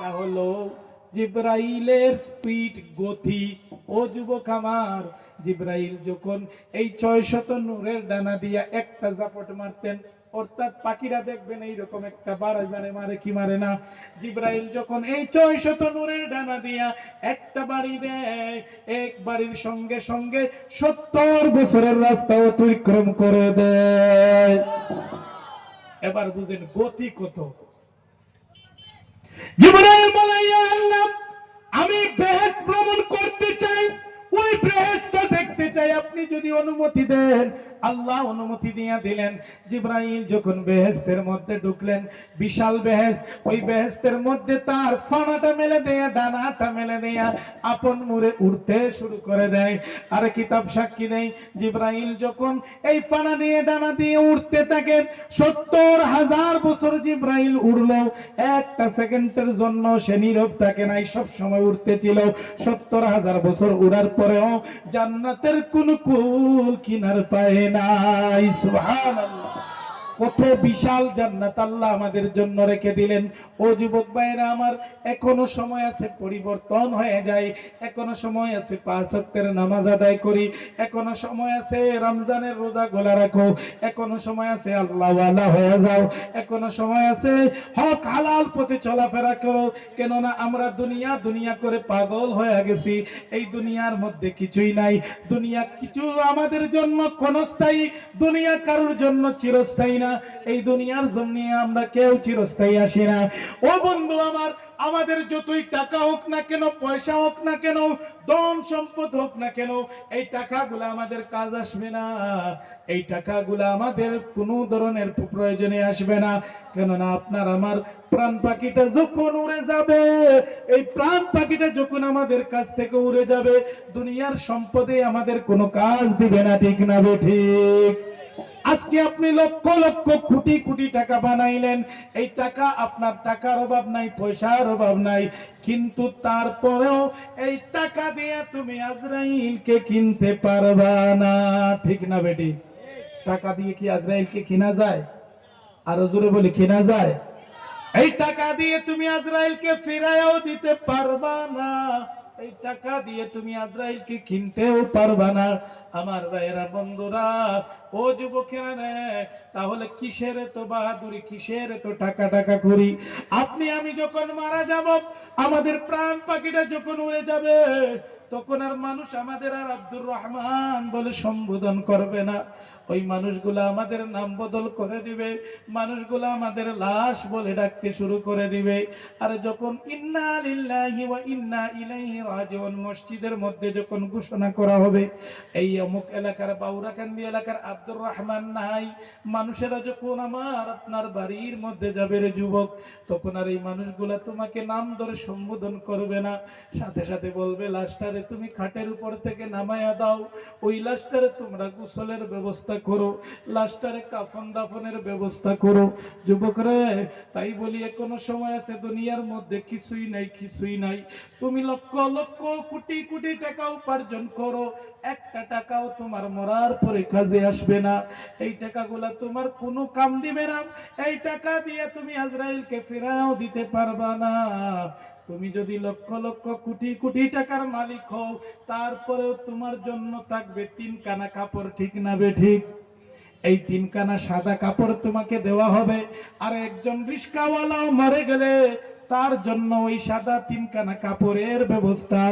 টাকা হলো জিব্রাইলের স্পিড, গতি। ও যুবক আমার, জিব্রাইল যখন এই 600 নূরের ডানা দিয়া একটা জাপট মারতেন, অর্থাৎ পাখিরা দেখবেন এইরকম একটা বাড়াই মানে মারে কি মারে না, জিব্রাইল যখন এই 600 নূরের ডানা দিয়া একটা বাড়ি দেয়, এক বাড়ির সঙ্গে সঙ্গে 70 বছরের রাস্তা অতিক্রম করে দেয়। এবার বুঝেন গতি কত। জিবরাইল বলে, ইয়া আল্লাহ, আমি বেহেশত ভ্রমণ করতে চাই, ওই বেহেশতটা দেখতে চাই, আপনি যদি অনুমতি দেন। আল্লাহ অনুমতি দিয়ে দিলেন। জিবরাইল যখন বেহেশতের মধ্যে ঢুকলেন, বিশাল বেহেশত, ওই বেহেশতের মধ্যে তার ফানাটা মেলে দেয়া, ডানাটা মেলে দেয়া আপন মুড়ে উড়তে শুরু করে দেয়। আর কিতাব সাক্ষী দেয়, জিবরাইল যখন এই ফানা দিয়ে ডানা দিয়ে উড়তে থাকে, 70,000 বছর জিবরাইল উড়লো, একটা সেকেন্ডের জন্য সে নীরব থাকে নাই, সব সময় উড়তেছিল। 70,000 বছর উড়ার পরেও জান্নাতের কোন কুল কিনার পায় নাই। সুবহানাল্লাহ। কত বিশাল জান্নাত আল্লাহ আমাদের জন্য রেখে দিলেন। ও যুবক ভাইরা আমার, এখনো সময় আছে, পরিবর্তন হয়ে যায়। এখনো সময় আছে, 5 ওয়াক্তের নামাজ আদায় করি। এখনো সময় আছে, রমজানের রোজা গোলা রাখো। এখনো সময় আছে, আল্লাহ ওয়ালা হয়ে যাও। এখনো সময় আছে, হক হালাল পথে চলাফেরা করো। কেননা আমরা দুনিয়া দুনিয়া করে পাগল হয়ে গেছি। এই দুনিয়ার মধ্যে কিছুই নাই। দুনিয়া কিছু আমাদের জন্য ক্ষণস্থায়ী, দুনিয়া কারোর জন্য চিরস্থায়ী না। এই দুনিয়ার জন্য আমরা কেউ চিরস্থায়ী আসি না। ও বন্ধু আমার, আমাদের যতই টাকা হোক না কেন, পয়সা হোক না কেন, ধন সম্পদ হোক না কেন, এই টাকাগুলো আমাদের কাজ আসবে না। এই টাকাগুলো আমাদের কোনো ধরনের প্রয়োজনে আসবে না। কেননা আপনার আমার প্রাণ পাখিটা যখন উড়ে যাবে, এই প্রাণ পাখিটা যখন আমাদের কাছ থেকে উড়ে যাবে, দুনিয়ার সম্পদে আমাদের কোনো কাজ দিবে না। ঠিক না ঠিক? আজকে আপনি লক্ষ লক্ষ কোটি কোটি টাকা বানাইলেন, এই টাকা আপনার, টাকার অভাব নাই, পয়সার অভাব নাই, কিন্তু তারপরেও এই টাকা দিয়ে তুমি আজরাইলকে কিনতে পারবা না। ঠিক না বেটি? টাকা দিয়ে কি আজরাইলকে কিনা যায়? আরো জোরে বলি, কিনা যায়? এই টাকা দিয়ে তুমি আজরাইলকে ফিরাইও দিতে পারবা না। এই টাকা দিয়ে তুমি আজরাইলকে কিনতেও পারবা না। আমার ভাইয়েরা, বন্ধুরা, ও যুবকেরা রে, তাহলে কিসের এত বাহাদুরি, কিসের এত টাকা টাকা করি? আপনি আমি যখন মারা যাব, আমাদের প্রাণ পাখিটা যখন উড়ে যাবে, তখন আর মানুষ আমাদের আর আব্দুর রহমান বলে সম্বোধন করবে না। ওই মানুষগুলো আমাদের নাম বদল করে দিবে, মানুষগুলো আমাদের লাশ বলে ডাকতে শুরু করে দিবে। আর যখন ইন্না লিল্লাহি ওয়া ইন্না ইলাইহি রাজিউন মসজিদের মধ্যে যখন ঘোষণা করা হবে, এই অমুক এলাকার, বাউরাকান্দি এলাকার আব্দুর রহমান নাই, মানুষেরা যখন আমার আপনার বাড়ির মধ্যে যাবে রে যুবক, তখন আর এই মানুষগুলা তোমাকে নাম ধরে সম্বোধন করবে না। সাথে সাথে বলবে, লাশটারে তুমি খাটের উপর থেকে নামায়া দাও, ওই লাশটারে তোমরা গোসলের ব্যবস্থা করো, লাশটারে কাফন দাফনের ব্যবস্থা করো। যুবক রে, তাই বলি এখনো সময় আছে, দুনিয়ার মধ্যে কিছুই নাই, কিছুই নাই। তুমি লক্ষ লক্ষ কোটি কোটি টাকা উপার্জন করো, একটা টাকাও তোমার মরার পরে কাজে আসবে না। এই টাকাগুলা তোমার কোনো কাম দিবে না। এই টাকা দিয়ে তুমি আজরাইলকে ফেরাও দিতে পারবা না। তুমি যদি লক্ষ লক্ষ কোটি কোটি টাকার মালিক হও, তারপরেও তোমার জন্য থাকবে 3 কানা কাপড়। ঠিক না বে ঠিক? এই 3 কানা সাদা কাপড় তোমাকে দেওয়া হবে। আর একজন রিস্কাওয়ালাও মরে গেলে তার জন্য ওই সাদা 3 কানা কাপড়ের ব্যবস্থা।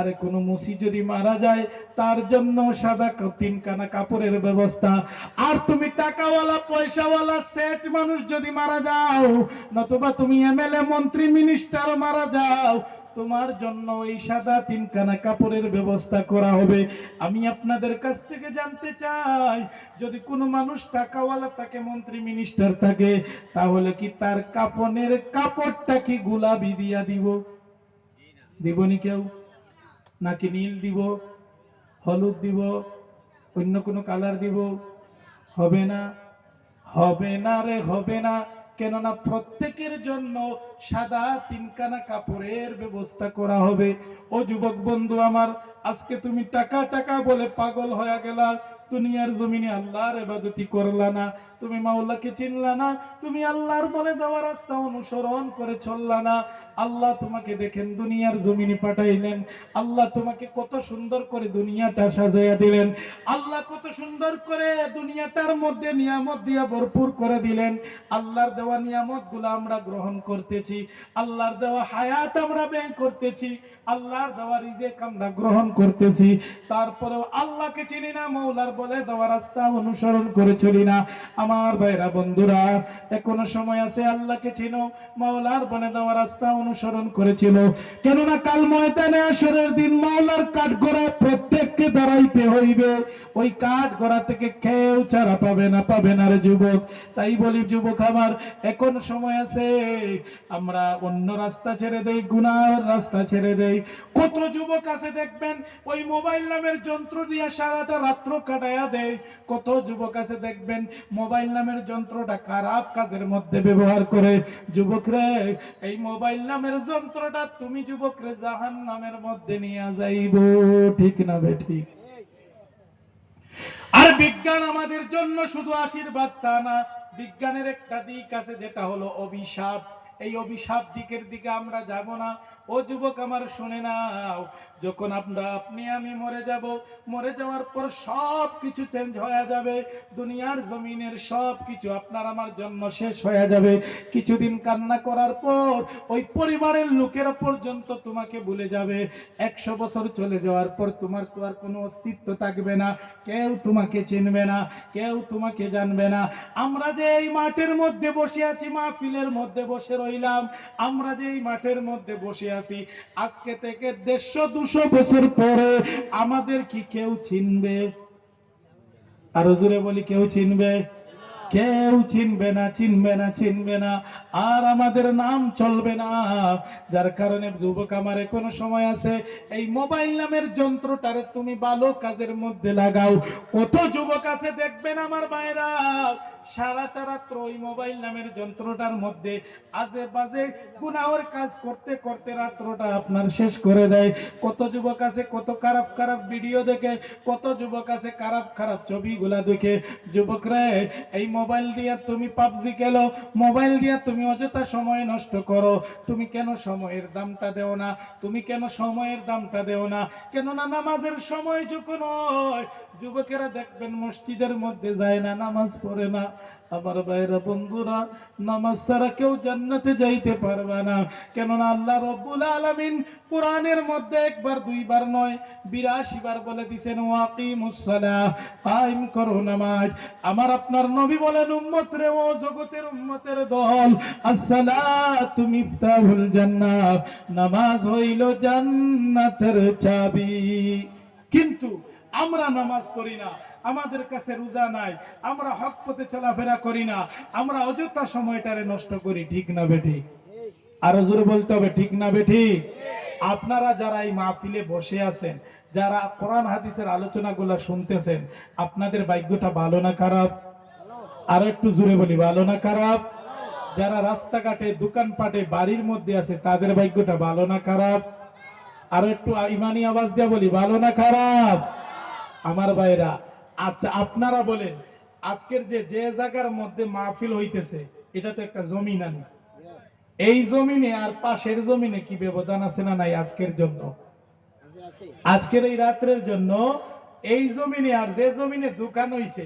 আরে কোন মুসি যদি মারা যায়, তার জন্য সাদা 3 কানা কাপড়ের ব্যবস্থা। আর তুমি টাকাওয়ালা, পয়সাওয়ালা, সেট মানুষ যদি মারা যাও, নতুবা তুমি এমএলএ, মন্ত্রী, মিনিস্টার মারা যাও, তোমার জন্য এই সাদা 3 কানা কাপড়ের ব্যবস্থা করা হবে। আমি আপনাদের কাছ থেকে জানতে চাই, যদি কোনো মানুষ টাকাওয়ালা থাকে, মন্ত্রী, মিনিস্টার থাকে, তাহলে কি তার কাফনের কাপড়টা কি গোলাপি দিয়া দিব? দিবনি কেউ? নাকি নীল দিব, হলুদ দিব, অন্য কোনো কালার দিব? হবে না, হবে না রে, হবে না। কেননা প্রত্যেকের জন্য সাদা 3 কানা কাপড়ের ব্যবস্থা করা হবে। ও যুবক বন্ধু আমার, আজকে তুমি টাকা টাকা বলে পাগল হয়ে গেলা, দুনিয়ার জমিনে আল্লাহর ইবাদতি করলা না, তুমি মাওলাকে চিনলা না, তুমি আল্লাহর বলে দেওয়া রাস্তা অনুসরণ করে চললা না। আল্লাহ তোমাকে দেখেন দুনিয়ার জমিনে পাঠাইলেন, আল্লাহ তোমাকে কত সুন্দর করে দুনিয়াটা সাজাইয়া দিলেন, আল্লাহ কত সুন্দর করে দুনিয়াটার মধ্যে নিয়ামত দিয়া ভরপুর করে দিলেন। আল্লাহর দেওয়া নিয়ামত গুলো আমরা গ্রহণ করতেছি, আল্লাহর দেওয়া হায়াত আমরা ব্যয় করতেছি, আল্লাহর দেওয়া রিজিক আমরা গ্রহণ করতেছি, তারপরেও আল্লাহকে চিনি না, মাওলার বলে দেওয়া রাস্তা অনুসরণ করে চলি না। আমার ভাইরা বন্ধুরা, এখনো সময় আছে, আল্লাহকে চিনো, মাওলার বলে দেওয়া রাস্তা অনুসরণ করেছিল। কেননা কাল ময়দানে হাশরের দিন মাওলার কাঠগড়া প্রত্যেককে দাঁড়াইতে হইবে, ওই কাঠগড়া থেকে কেউ ছাড়া পাবে না, পাবে না রে যুবক। তাই বলি যুবক আমার, এখন সময় আছে, আমরা অন্য রাস্তা ছেড়ে দেই, গুনাহের রাস্তা ছেড়ে দেই। কত যুবক আছে দেখবেন ওই মোবাইল নামের যন্ত্র দিয়ে সারাটা রাত্র কাটায়া দেয়। কত যুবক আছে দেখবেন মোবাইল নামের যন্ত্রটা খারাপ কাজের মধ্যে ব্যবহার করে। যুবকরে, এই মোবাইল নামের যন্ত্রটা তুমি যুবকরে জাহান্নামের মধ্যে নিয়ে যাইব, ঠিক না বেঠিক? আর বিজ্ঞান আমাদের জন্য শুধু আশীর্বাদ তা না, বিজ্ঞানের একটা দিক আছে যেটা হলো অভিশাপ। এই অভিশাপ দিকের দিকে আমরা যাব না। ও যুবক আমার শুনে নাও, যখন আপনি আমি মরে যাব, মরে যাওয়ার পর সব কিছু চেঞ্জ হয়ে যাবে, দুনিয়ার জমিনের সব কিছু আপনার আমার জন্য শেষ হয়ে যাবে। কিছুদিন কান্না করার পর ওই পরিবারের লোকেরা পর্যন্ত তোমাকে ভুলে যাবে। 100 বছর চলে যাওয়ার পর তোমার তো আর কোনো অস্তিত্ব থাকবে না, কেউ তোমাকে চিনবে না, কেউ তোমাকে জানবে না। আমরা যে এই মাঠের মধ্যে বসে আছি, মাহফিলের মধ্যে বসে রইলাম, আমরা যে এই মাঠের মধ্যে বসে আছি, আজকে থেকে 150-200 বছর পরে আমাদের কি কেউ চিনবে? আরো জোরে বলি, কেউ চিনবে? কেউ চিনবে না, চিনবে না, চিনবে না, আর আমাদের নাম চলবে না। যার কারণে যুবক আমার, কোনো সময় আছে, এই মোবাইল নামের যন্ত্রটারে তুমি ভালো কাজের মধ্যে লাগাও। কত যুবক আছে দেখবেন আমার ভাইরা, সারাটা রাত্র ওই মোবাইল নামের যন্ত্রটার মধ্যে আজে বাজে গুনাহের কাজ করতে করতে রাত্রটা আপনার শেষ করে দেয়। কত যুবক আছে কত খারাপ খারাপ ভিডিও দেখে, কত যুবক আছে খারাপ খারাপ ছবিগুলা দেখে। যুবকরা, এই মোবাইল দিয়া তুমি পাবজি খেলো, মোবাইল দিয়া তুমি অযথা সময় নষ্ট করো। তুমি কেন সময়ের দামটা দেও না? তুমি কেন সময়ের দামটা দেও না? কেননা নামাজের সময় যখন হয়, যুবকেরা দেখবেন মসজিদের মধ্যে যায় না, নামাজ পড়ে না। আমার ভাইরা বন্ধুরা, নামাজ ছাড়া কেউ জান্নাতে যাইতে পারবে না। কেননা আল্লাহ রাব্বুল আলামিন কোরআনের মধ্যে একবার দুইবার নয় 82 বার বলে দিয়েছেন, ওয়াকিমুস সালাহ, কায়েম করো নামাজ। আমার আপনার নবী বলেন, উম্মত রে, ও জগতের উম্মতের দল, আসসালাতু মিফতাহুল জান্নাহ, নামাজ হইল জান্নাতের চাবি। কিন্তু আমরা নামাজ পড়ি না, আমাদের কাছে রোজা নাই, আমরা হক পথে চলাফেরা করি না, আমরা অযথা সময়টারে নষ্ট করি, ঠিক না বেঠিক? আরো জোরে বলতে হবে, ঠিক না বেঠিক? আপনারা যারা এই মাহফিলে বসে আছেন, যারা কোরআন হাদিসের আলোচনাগুলো শুনতেছেন, আপনাদের ভাগ্যটা ভালো না খারাপ? আরো একটু জোরে বলি, ভালো না খারাপ? যারা রাস্তাঘাটে দোকানপাটে বাড়ির মধ্যে আছে, তাদের ভাগ্যটা ভালো না খারাপ? আরো একটু ইমানি আওয়াজ দিয়ে বলি, ভালো না খারাপ? আমার ভাইরা, আচ্ছা আপনারা বলেন, আজকের যে যে জায়গার মধ্যে মাহফিল হইতেছে, এটা তো একটা জমিন, আনি এই জমিনে আর পাশের জমিনে কি ব্যবধান আছে না নাই? আজকের জন্য, আজকের এই রাত্রের জন্য এই জমিনে আর যে জমিনে দোকান হইছে,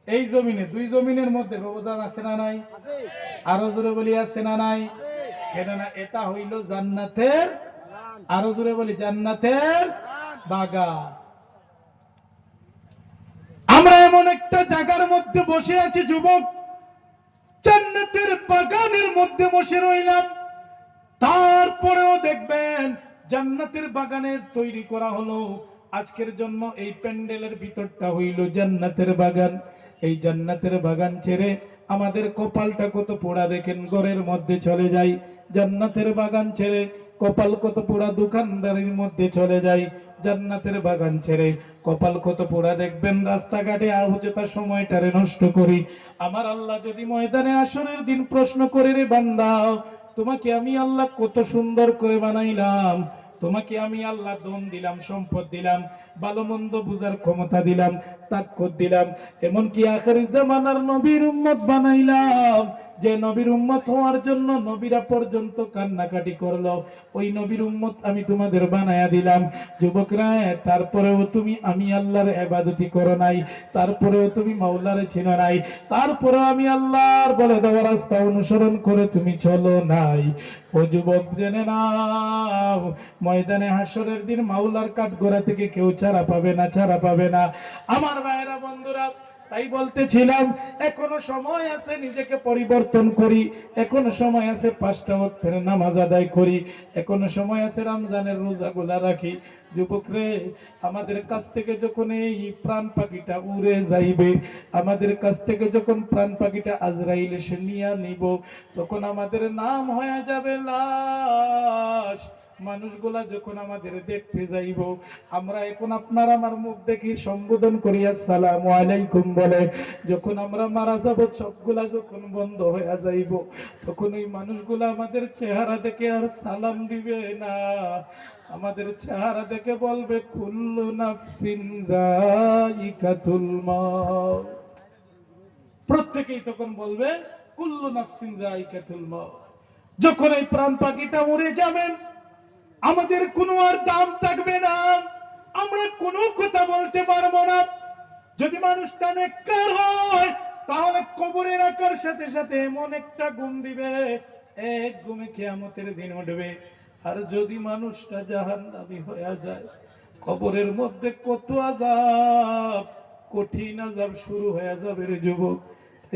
এই জমিনে, দুই জমিনের মধ্যে ব্যবধান আছে না নাই? আরো জোরে বলি, আছে না নাই? কেননা এটা হইল জান্নাতের, আরো জোরে বলি, জান্নাতের বাগান। আমরা এমন একটা জায়গার মধ্যে বসে আছি যুবক, জান্নাতের বাগানের মধ্যে বসে রইলাম। তারপরেও দেখবেন জান্নাতের বাগানের তৈরি করা হলো আজকের জন্য, এই প্যান্ডেলের ভিতরটা হইল জান্নাতের বাগান। এই জান্নাতের বাগান ছেড়ে আমাদের কপালটা কত পোড়া, দেখেন ঘরের মধ্যে চলে যাই। জান্নাতের বাগান ছেড়ে কপাল কত পোড়া, দোকানদারির মধ্যে চলে যাই। জান্নাতের বাগান ছেড়ে কপাল কত পোড়া, দেখবেন রাস্তাঘাটে অযথা সময়টারে নষ্ট করি। আমার আল্লাহ যদি ময়দানে হাশরের দিন প্রশ্ন করে, রে বান্দা, তোমাকে আমি আল্লাহ কত সুন্দর করে বানাইলাম, তোমাকে আমি আল্লাহ ধন দিলাম, সম্পদ দিলাম, ভালো মন্দ বুঝার ক্ষমতা দিলাম, তাকত দিলাম, এমনকি আখির জামানার নবীর উম্মত বানাইলাম, যে নবীর উম্মত হওয়ার জন্য নবীরা পর্যন্ত কান্নাকাটি করলো, ওই নবীর উম্মত আমি তোমাদের বানায়া দিলাম। যুবকরা, তারপরেও তুমি আমি আল্লাহর ইবাদতি করো নাই, তারপরেও তুমি মাওলারে চিনো নাই, তারপরেও আমি আল্লাহর বলে দেওয়া রাস্তা অনুসরণ করে তুমি চলো নাই। ও যুবক, জেনে নাও, ময়দানে হাসরের দিন মাওলার কাঠগড়া থেকে কেউ ছাড়া পাবে না, ছাড়া পাবে না। আমার ভাইরা, বন্ধুরা, তাই বলতেছিলাম, এখনো সময় আছে, নিজেকে পরিবর্তন করি, এখনো সময় আছে, 5টা ওয়াক্তের নামাজ আদায় করি, এখনো সময় আছে, রমজানের রোজাগুলা রাখি। যুবকরে, আমাদের কাছ থেকে যখন এই প্রাণ পাখিটা উড়ে যাইবে, আমাদের কাছ থেকে যখন প্রাণ পাখিটা আজরাইল এসে নিয়ে নিব, তখন আমাদের নাম হয়ে যাবে লাশ। মানুষগুলা যখন আমাদের দেখতে যাইব, আমরা এখন আপনার আমার মুখ দেখি সম্বোধন করি আসসালামু আলাইকুম বলে, যখন আমরা মারা যাব, সবগুলা যখন বন্ধ হয়ে যাইব, তখন ওই মানুষগুলা আমাদের চেহারা দেখে আর সালাম দিবে না, আমাদের চেহারা দেখে বলবে কুল্লু নাফসিন যায়িকাতুল মাউত। প্রত্যেকেই তখন বলবে কুল্লু নাফসিন যায়িকাতুল মাউত। যখন এই প্রাণ পাখিটা উড়ে যাবেন, আমাদের কোনো আর দাম থাকবে না, আমরা কোনো কথা বলতে পারবো না। যদি মানুষটা নেককার হয়, তাহলে কবরে রাখার সাথে সাথে এমন একটা ঘুম দিবে, এক ঘুমে কিয়ামতের দিন উঠবে। আর যদি মানুষটা জাহান্নামী হয়ে যায়, কবরের মধ্যে কত আযাব, কঠিন আযাব শুরু হয়ে যাবে রে যুবক।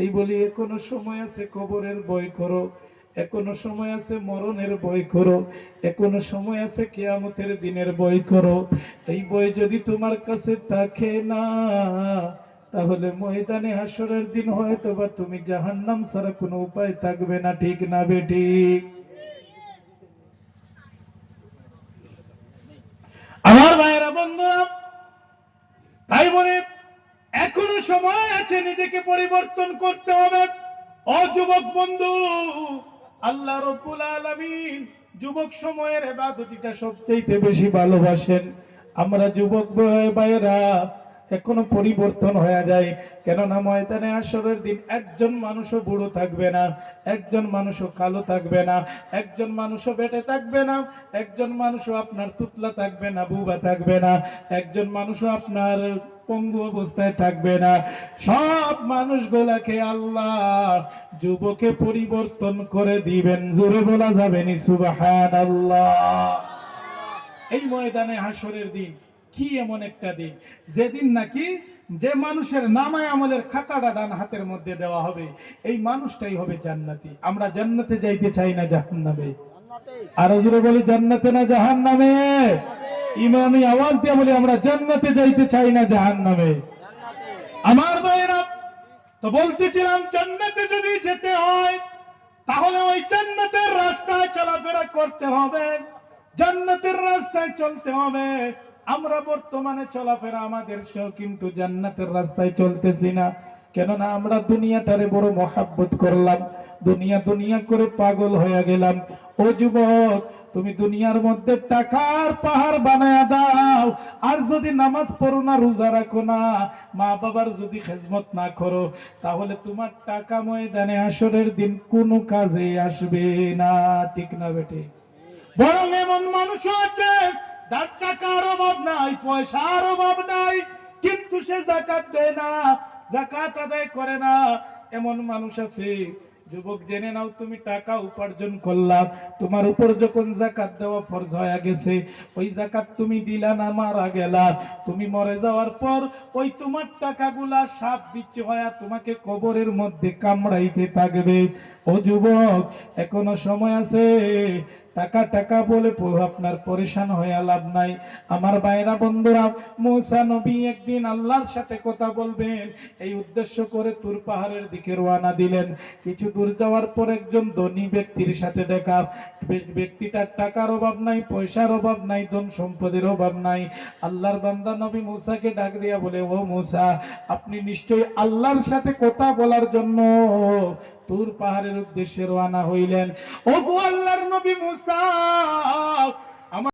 এই বলি, এখনো সময় আছে, কবরের ভয় করো, এখনো সময় আছে, মরণের ভয় করো, এখনো সময় আছে, কিয়ামতের দিনের ভয় করো। এই ভয় যদি তোমার কাছে থাকে না, তাহলে ময়দানে হাসরের দিন হয়তো বা তুমি জাহান্নাম ছাড়া কোনো উপায় থাকবে না। ঠিক না বেঠিক? আমার ভাইয়েরা, বন্ধুরা, তাই বলে এখনো সময় আছে, নিজেকে পরিবর্তন করতে হবে। ও যুবক বন্ধু, আল্লাহ রাব্বুল আলামিন যুবক সময়ের ইবাদতটা সবচেয়ে বেশি ভালোবাসেন। আমরা যুবক ভাইয়েরা এখনো পরিবর্তন হয়ে যায়, কেননা ময়দানে হাসরের দিন একজন মানুষও বুড়ো থাকবে না, একজন মানুষও কালো থাকবে না, একজন মানুষও বেটে থাকবে না, একজন মানুষও আপনার তুতলা থাকবে না, বুবা থাকবে না, একজন মানুষও আপনার পঙ্গু অবস্থায় থাকবে না। সব মানুষগুলাকে আল্লাহ যুবকে পরিবর্তন করে দিবেন। জোরে বলা যাবে নি সুবহানাল্লাহ? এই ময়দানে হাসরের দিন কি এমন একটা দিন, যেদিন নাকি যে মানুষের নামায় আমলের খাতাটা ডান হাতের মধ্যে দেওয়া হবে, এই মানুষটাই হবে জান্নাতি। আমরা জান্নাতে যাইতে চাই না জাহান্নামে? আরো জোরে বলি, জান্নাতে না জাহান্নামে? ইমামি আওয়াজ দিয়ে বলি, আমরা জান্নাতে যাইতে চাই না জাহান্নামে? আমার ভাইরা, তো বলতেছিলাম, জান্নাতে যদি যেতে হয়, তাহলে ওই জান্নাতের রাস্তায় চলাফেরা করতে হবে, জান্নাতের রাস্তায় চলতে হবে। আমরা বর্তমানে চলাফেরা আমাদের সেও কিন্তু জান্নাতের রাস্তায় চলতেছি না, কেননা আমরা দুনিয়াটারে বড় মহাব্বত করলাম, দুনিয়া দুনিয়া করে পাগল হয়ে গেলাম। ও যুবক, তুমি দুনিয়ার মধ্যে টাকার পাহাড় বানায়া দাও, আর যদি নামাজ পড়ো না, রোজা রাখো না, মা বাবার যদি খেজমত না করো, তাহলে তোমার টাকা ময়দানে হাসরের দিন কোনো কাজে আসবে না। ঠিক না বেটে? বরং এমন মানুষ আছে, তার টাকার অভাব নাই, পয়সার অভাব নাই, কিন্তু সে যাকাত দেয় না, যাকাত আদায় করে না। এমন মানুষ আছে। যুবক, জেনে নাও, তুমি টাকা উপার্জন করলা, তোমার উপর যখন যাকাত দেওয়া ফরজ হয়ে গেছে, ওই যাকাত তুমি দিলা না, মারা গেলা, তুমি মরে যাওয়ার পর ওই তোমার টাকাগুলা সাপ বিচ্ছু হয়ে তোমাকে কবরের মধ্যে কামড়াইতে থাকবে। ও যুবক, এখনো সময় আছে, টাকা টাকা বলে আপনার পরেশান হয়ে লাভ নাই। আমার ভাইরা, বন্ধুরা, মুসা নবী একদিন আল্লাহর সাথে কথা বলবেন, এই উদ্দেশ্য করে তুর পাহাড়ের দিকে রওনা দিলেন। কিছু দূর যাওয়ার পর একজন ধনী ব্যক্তির সাথে দেখা। ব্যক্তিটার টাকার অভাব নাই, পয়সার অভাব নাই, ধন সম্পদের অভাব নাই। আল্লাহর বান্দা নবী মুসাকে ডাক দিয়া বলে, ও মুসা, আপনি নিশ্চয়ই আল্লাহর সাথে কথা বলার জন্য তুর পাহাড়ের উদ্দেশ্যে রওনা হইলেন। ও গো আল্লাহর নবী মুসা,